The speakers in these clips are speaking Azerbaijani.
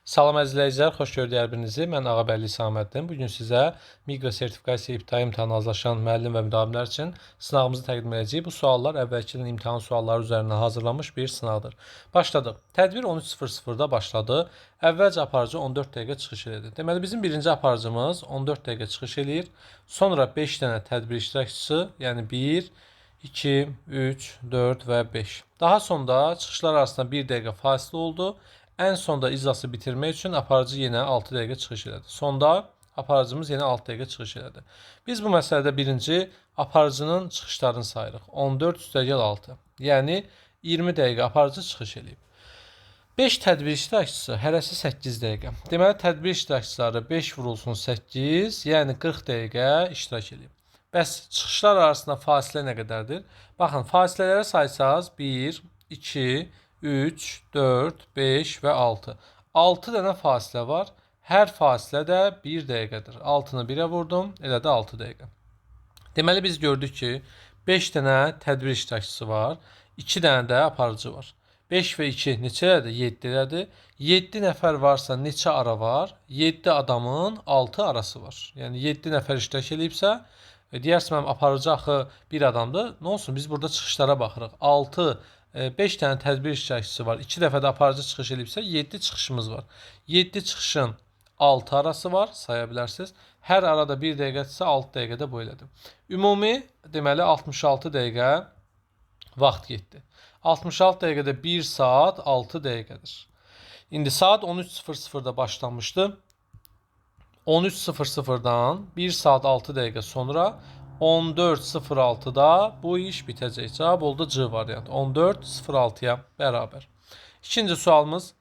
Salam əzizləyicilər, xoş gördük hər birinizi. Mən Ağabəyli Saməddin. Bugün sizə miqro sertifikasiya ibtidai imtahanına hazırlaşan müəllim və müdavimlər üçün sınavımızı təqdim edəcəyik. Bu suallar əvvəlki ilin imtahan sualları üzərindən hazırlanmış bir sınavdır. Başladıq. Tədbir 13:00-da başladı. Əvvəlcə aparıcı 14 dəqiqə çıxış edir. Deməli, bizim birinci aparıcımız 14 dəqiqə çıxış eləyir. Sonra 5 dənə tədbir iştirakçısı, yəni 1, 2, 3, 4 və 5. Daha sonra çıxışlar arasında 1 dəqiqə fasilə oldu. En sonda icrası bitirmək üçün aparıcı yenə 6 dəqiqə çıxış elədi. Sonda aparıcımız yenə 6 dəqiqə çıxış elədi. Biz bu məsələdə birinci aparıcının çıxışlarını sayırıq. 14 üstəgəl 6. Yəni 20 dəqiqə aparıcı çıxış eləyib. 5 tədbir iştirakçısı hərəsi 8 dəqiqə. Deməli tədbir iştirakçıları 5 vurulsun 8, yəni 40 dəqiqə iştirak eləyib. Bəs çıxışlar arasında fasilə nə qədərdir? Baxın, fasilələrə saysanız 1, 2, 3, 4, 5 və 6. 6 dənə fasilə var. Hər fasilə də 1 dəqiqədir. 6-nı 1-ə vurdum, elə də 6 dəqiqə. Deməli biz gördük ki, 5 dənə tədbir iştirakçısı var, 2 dənə də aparıcı var. 5 və 2 neçədir? 7 elədir. 7 nəfər varsa neçə ara var? 7 adamın 6 arası var. Yəni 7 nəfər iştirak eləyibsə, deyərsən mənim aparıcı axı bir adamdır. Nə olsun? Biz burada çıxışlara baxırıq. 6 5 dənə tədbir iştirakçısı var. 2 dəfə də aparıcı çıxış eləyibsə 7 çıxışımız var. 7 çıxışın 6 arası var, saya bilərsiniz. Hər arada 1 dəqiqədirsə 6 dəqiqədə bu elədim. Ümumi deməli 66 dəqiqə vaxt getdi. 66 dəqiqədə 1 saat 6 dəqiqədir. İndi saat 13:00-da başlamışdı. 13:00-dan 1 saat 6 dəqiqə sonra 14:06-da bu iş bitəcək. Cavab oldu C variantı. 14:06-ya bərabər. İkinci sualımız.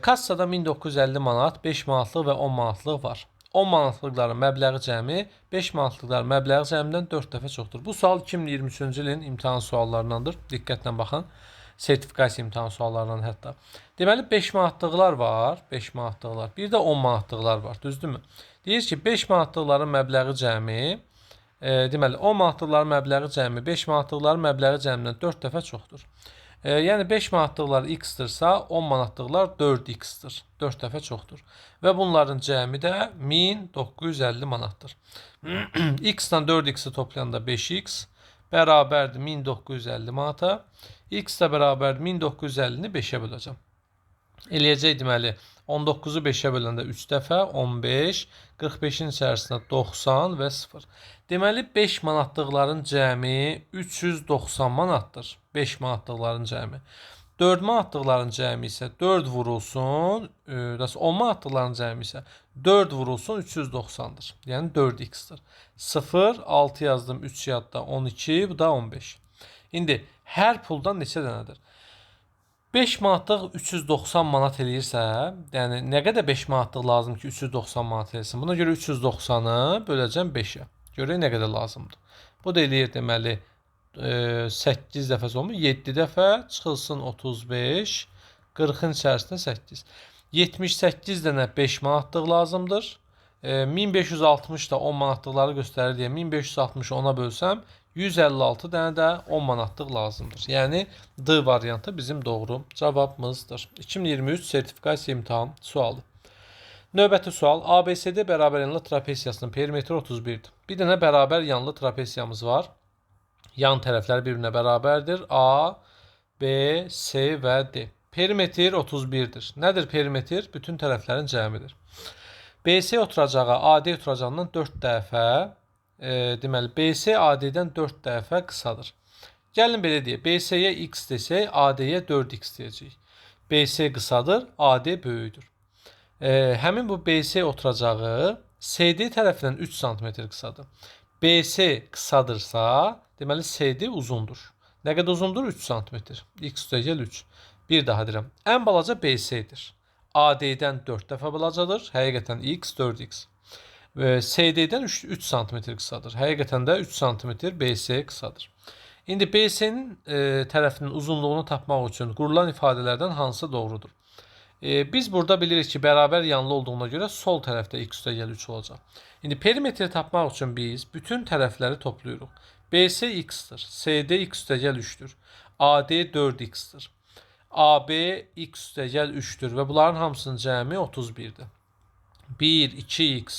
Kassada 1950 manat, 5 manatlıq və 10 manatlıq var. 10 manatlıqların məbləği cəmi 5 manatlıqların məbləği cəmidən 4 dəfə çoxdur. Bu sual 2023-cü ilin imtahan suallarındandır. Diqqətlə baxın. Sertifikasiya imtahan suallarından hətta. Deməli 5 manatlıqlar var, 5 manatlıqlar. Bir də 10 manatlıqlar var, düzdürmü? Deyir ki, 5 manatlıqların məbləği cəmi deməli 10 manatlıqların məbləği cəmi 5 manatlıqların məbləği cəmindən 4 dəfə çoxdur. Yəni 5 manatlıqlar x-dırsa 10 manatlıqlar 4x-dir. 4 dəfə çoxdur. Və bunların cəmi də 1950 manatdır. X-dan 4x-i toplayanda 5x bərabərdir 1950 manata. X də bərabərdir 1950-ni 5-ə böləcəm. Eləyəcək deməli 19-u 5-ə böləndə 3 dəfə 15, 45-in içərisində 90 və 0. Deməli 5 manatlıqların cəmi 390 manatdır. 5 manatlıqların cəmi. 4 manatlıqların cəmi isə 4 vurulsun, 10 manatlıqların cəmi isə 4 vurulsun 390-dır. Yəni 4x-dir. 0, 6 yazdım, 3 yadda 12, bu da 15. İndi hər puldan neçə dənədir? 5 manatlıq 390 manat eləyirsə, yəni nə qədər 5 manatlıq lazım ki 390 manat eləsin? Buna görə 390-ı böləcəm 5-ə. Görək nə qədər lazımdır. Bu da eləyir deməli 8 dəfə olmur, 7 dəfə çıxılsın 35, 40-ın içərisində 8. 78 dənə 5 manatlıq lazımdır. 1560 da 10 manatlıqları göstərir deyə 1560-ı 10-a bölsəm 156 dənə də 10 manatlıq lazımdır. Yəni D variantı bizim doğru cavabımızdır. 2023 sertifikasiya imtahan sualı. Növbəti sual. ABCD bərabər yanlı trapesiyasının perimetri 31-dir. Bir dənə bərabər yanlı trapesiyamız var. Yan tərəflər bir-birinə bərabərdir. A, B, C və D. Perimetr 31-dir. Nədir perimetr? Bütün tərəflərin cəmidir. BC oturacağı AD oturacağından 4 dəfə deməli BC AD-dən 4 dəfə qısadır. Gəlin belə deyək. BC-yə x desək, AD-yə 4x deyəcəyik. BC qısadır, AD böyükdür. Həmin bu BC oturacağı CD tərəfindən 3 sm qısadır. BC qısadırsa, deməli CD uzundur. Nə qədər uzundur? 3 sm. X üstəgəl 3. Bir daha deyirəm. Ən balaca BC-dir. AD-dən 4 dəfə balacadır. Həqiqətən x 4x. CD-dən 3 sm qısadır. Həqiqətən də 3 sm BC qısadır. İndi BC-nin tərəfinin uzunluğunu tapmaq üçün qurulan ifadələrdən hansı doğrudur? Biz burada bilirik ki, bərabər yanlı olduğuna görə sol tərəfdə x üstəgəl 3 olacaq. İndi perimetri tapmaq üçün biz bütün tərəfləri toplayırıq. BC x-dir. CD x üstəgəl 3-dür. AD 4x-dir. AB x üstə gəl 3-dür və bunların hamısının cəmi 31-dir. 1, 2x,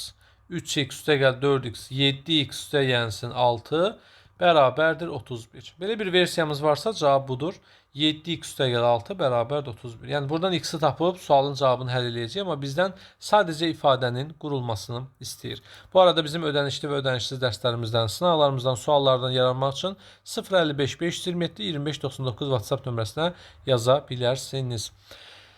3x üstə gəl 4x, 7x üstə gəlsin 6 bərabərdir 31. Belə bir versiyamız varsa cavab budur. 7x üstə gəl 6 bərabərdir 31. Yəni buradan x-i tapıb sualın cavabını həll edəcəyik, amma bizdən sadəcə ifadənin qurulmasını istəyir. Bu arada bizim ödənişli və ödənişsiz dərslərimizdən, sınaqlarımızdan, suallardan yararlanmaq üçün 055 527 2599 WhatsApp nömrəsinə yaza bilərsiniz.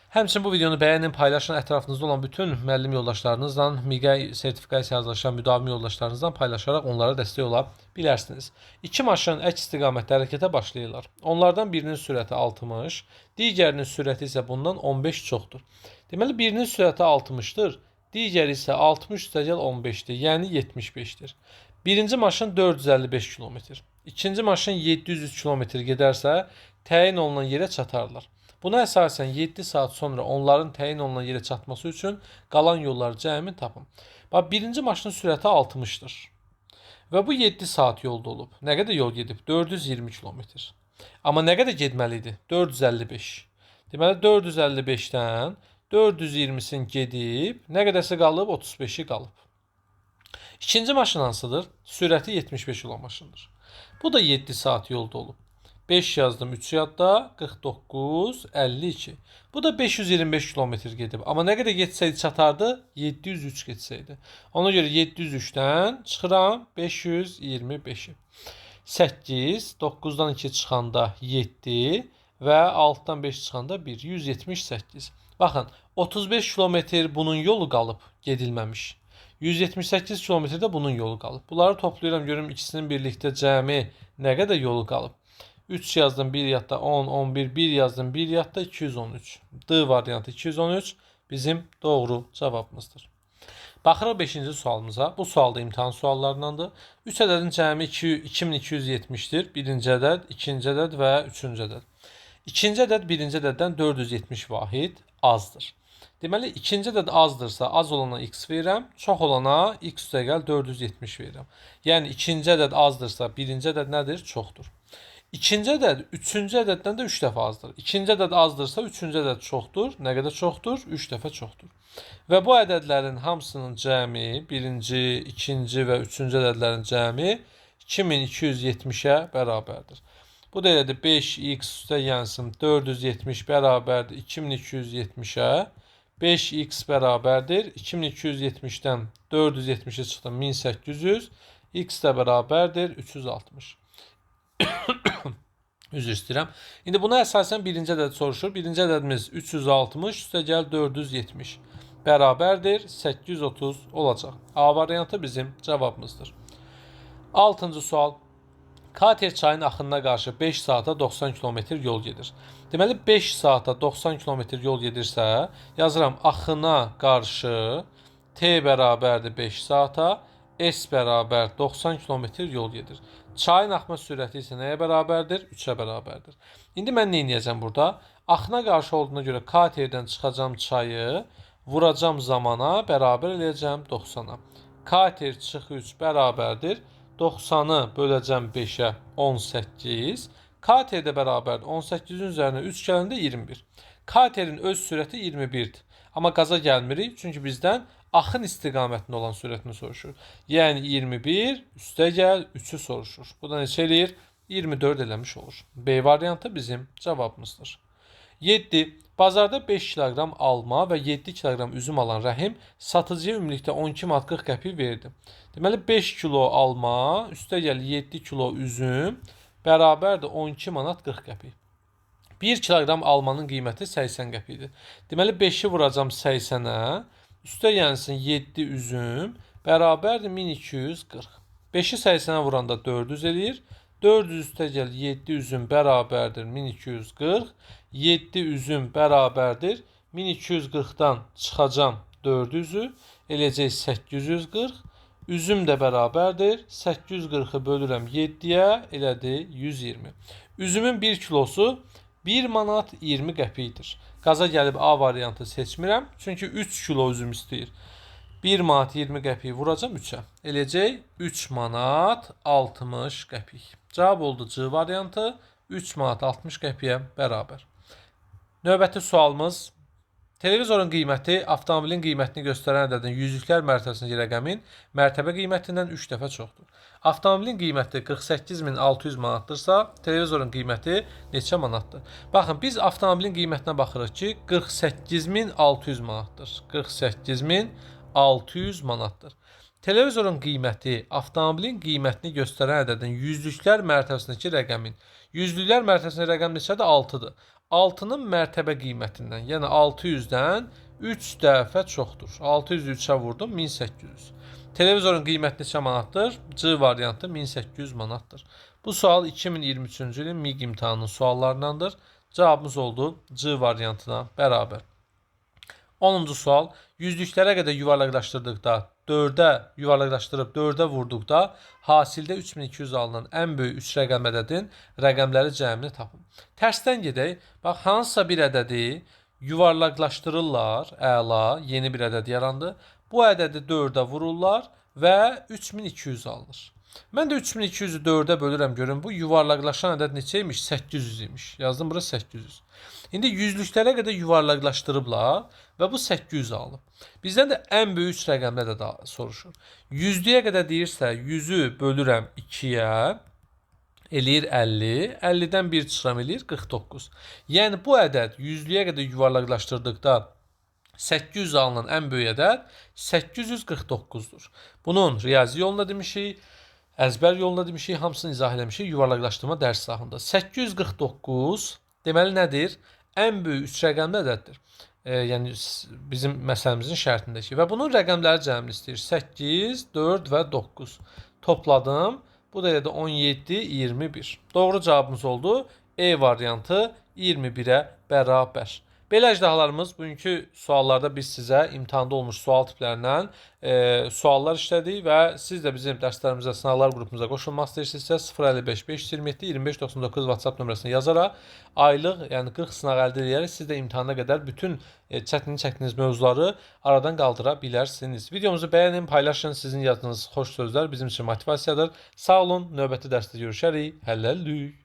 Həmçinin bu videonu bəyənin, paylaşın, ətrafınızda olan bütün müəllim yoldaşlarınızla, MİQA sertifikasiya hazırlaşan müdavim yoldaşlarınızla paylaşaraq onlara dəstək ola bilərsiniz. İki maşın əks istiqamətdə hərəkətə başlayırlar. Onlardan birinin sürəti 60, digərinin sürəti isə bundan 15 çoxdur. Deməli, birinin sürəti 60-dır, digəri isə 60 üstəgəl 15-dir, yəni 75-dir. Birinci maşın 455 km, ikinci maşın 703 km gedərsə, təyin olunan yerə çatarlar. Buna əsasən 7 saat sonra onların təyin olunan yerə çatması üçün qalan yolları cəmi tapın. Bax, birinci maşının sürəti 60-dır. Və bu 7 saat yolda olub. Nə qədər yol gedib? 420 km. Amma nə qədər getməli idi? 455. Deməli 455-dən 420-sin gedib, nə qədərsə qalıb? 35-i qalıb. İkinci maşın hansıdır? Sürəti 75 olan maşındır. Bu da 7 saat yolda olub. 5 yazdım, 3 yadda, 49, 52. Bu da 525 kilometr gedib. Amma nə qədər getsəydi çatardı? 703 getsəydi. Ona görə 703-dən çıxıram 525-i. 8, 9-dan 2 çıxanda 7 və 6-dan 5 çıxanda 1, 178. Baxın, 35 kilometr bunun yolu qalıb, gedilməmiş. 178 kilometr də bunun yolu qalıb. Bunları toplayıram, görüm ikisinin birlikdə cəmi nə qədər yolu qalıb. 3 yazdım, 1 yadda 10, 11, 1 yazdım, 1 yadda 213. D variantı 213 bizim doğru cavabımızdır. Baxırıq 5-ci sualımıza. Bu sualda imtahan suallarındandır. 3 ədədin cəmi 2270-dir. Birinci ədəd, ikinci ədəd və üçüncü ədəd. İkinci ədəd birinci ədəddən 470 vahid azdır. Deməli, ikinci ədəd azdırsa, az olana x verirəm, çox olana x üstə gəl 470 verirəm. Yəni, ikinci ədəd azdırsa, birinci ədəd nədir? Çoxdur. İkinci ədəd üçüncü ədəddən də 3 dəfə azdır. İkinci ədəd azdırsa, üçüncü ədəd çoxdur. Nə qədər çoxdur? 3 dəfə çoxdur. Və bu ədədlərin hamısının cəmi, birinci, ikinci və üçüncü ədədlərin cəmi 2270-ə bərabərdir. Bu da elədir 5x üstə gəlsin 470 bərabərdir 2270-ə. 5x bərabərdir 2270-dən 470-ə çıxdı 1800. X də bərabərdir 360. Üzr istəyirəm. İndi buna əsasən birinci ədəd soruşur. Birinci ədədimiz 360 üstə gəl 470 bərabərdir 830 olacaq. A variantı bizim cavabımızdır. 6-cı sual. Kater çayın axınına qarşı 5 saata 90 km yol gedir. Deməli 5 saata 90 km yol gedirsə, yazıram axına qarşı T bərabərdir 5 saata, S bərabər 90 km yol gedir. Çayın axma sürəti isə nəyə bərabərdir? 3-ə bərabərdir. İndi mən nə edəcəm burada? Axına qarşı olduğuna görə katerdən çıxacam çayı, vuracam zamana, bərabər eləyəcəm 90-a. Kater çıx 3 bərabərdir. 90-ı böləcəm 5-ə 18. Kater də bərabərdir. 18-in üzərinə 3 gələndə 21. Katerin öz sürəti 21-dir. Amma qaza gəlmirik, çünki bizdən axın istiqamətində olan sürətini soruşur. Yəni 21 üstə gəl 3-ü soruşur. Bu da neçə eləyir? 24 eləmiş olur. B variantı bizim cavabımızdır. 7. Bazarda 5 kiloqram alma və 7 kiloqram üzüm alan Rəhim satıcıya ümumilikdə 12 manat 40 qəpik verdi. Deməli 5 kilo alma üstə gəl 7 kilo üzüm bərabərdir 12 manat 40 qəpik. 1 kiloqram almanın qiyməti 80 qəpikdir. Deməli 5-i vuracam 80-ə. Üstə gəlsin 7 üzüm bərabərdir 1240. 5-i 80-ə vuranda 400 eləyir. 400 üstə gəl 7 üzüm bərabərdir 1240. 7 üzüm bərabərdir 1240-dan çıxacam 400-ü eləyəcək 840. Üzüm də bərabərdir 840-ı bölürəm 7-yə elədi 120. Üzümün 1 kilosu 1 manat 20 qəpikdir. Qaza gəlib A variantı seçmirəm. Çünki 3 kilo üzüm istəyir. 1 manat 20 qəpik vuracam 3-ə. Eləcək 3 manat 60 qəpik. Cavab oldu C variantı 3 manat 60 qəpiyə bərabər. Növbəti sualımız. Televizorun qiyməti avtomobilin qiymətini göstərən ədədin yüzlüklər mərtəbəsindəki rəqəmin mərtəbə qiymətindən 3 dəfə çoxdur. Avtomobilin qiyməti 48.600 manatdırsa, televizorun qiyməti neçə manatdır? Baxın, biz avtomobilin qiymətinə baxırıq ki, 48.600 manatdır. 48.600 manatdır. Televizorun qiyməti avtomobilin qiymətini göstərən ədədin yüzlüklər mərtəbəsindəki rəqəmin. Yüzlüklər mərtəbəsindəki rəqəm neçədir? 6-dır. 6-nın mərtəbə qiymətindən, yəni 600-dən 3 dəfə çoxdur. 600-ü 3-ə vurdum, 1800. Televizorun qiyməti neçə manatdır? C variantı 1800 manatdır. Bu sual 2023-cü ilin MİQ imtahanının suallarındandır. Cavabımız oldu C variantına bərabər. 10-cu sual. Yüzlüklərə qədər yuvarlaqlaşdırdıqda, 4-ə yuvarlaqlaşdırıb 4-ə vurduqda hasildə 3200 alınan ən böyük 3 rəqəm ədədin rəqəmləri cəmini tapın. Tərsdən gedək. Bax, hansısa bir ədədi yuvarlaqlaşdırırlar. Əla, yeni bir ədəd yarandı. Bu ədədi 4-ə vururlar və 3200 alınır. Mən də 3200-ü 4-ə bölürəm, görün bu yuvarlaqlaşan ədəd neçə imiş? 800 imiş. Yazdım bura 800. İndi yüzlüklərə qədər yuvarlaqlaşdırıblar və bu 800 alınıb. Bizdən də ən böyük rəqəmlə də soruşur. Yüzlüyə qədər deyirsə, 100-ü bölürəm 2-yə, eləyir 50. 50-dən 1 çıxıram, eləyir 49. Yəni bu ədəd yüzlüyə qədər yuvarlaqlaşdırdıqda 800 alınan ən böyük ədəd 849-dur. Bunun riyazi yolunda demişik, əzbər yolunda demişik, hamısını izah eləmişik yuvarlaqlaşdırma dərs sahəsində. 849 deməli nədir? Ən böyük 3 rəqəmli ədəddir. Yəni bizim məsələmizin şərtindəki və bunun rəqəmləri cəmini istəyir. 8, 4 və 9. Topladım. Bu da elə də 17, 21. Doğru cavabımız oldu. E variantı 21-ə bərabər. Belə əjdahalarımız bugünkü suallarda biz sizə imtahanda olmuş sual tiplərindən suallar işlədik və siz də bizim dərslərimizə, sınavlar qrupumuza qoşulmaq istəyirsinizsə 055 527 2599 WhatsApp nömrəsinə yazaraq aylıq, yəni 40 sınaq əldə edərək siz də imtahana qədər bütün çəkdiyiniz mövzuları aradan qaldıra bilərsiniz. Videomuzu bəyənin, paylaşın, sizin yazdığınız xoş sözlər bizim üçün motivasiyadır. Sağ olun, növbəti dərsdə görüşərik. Hələlik.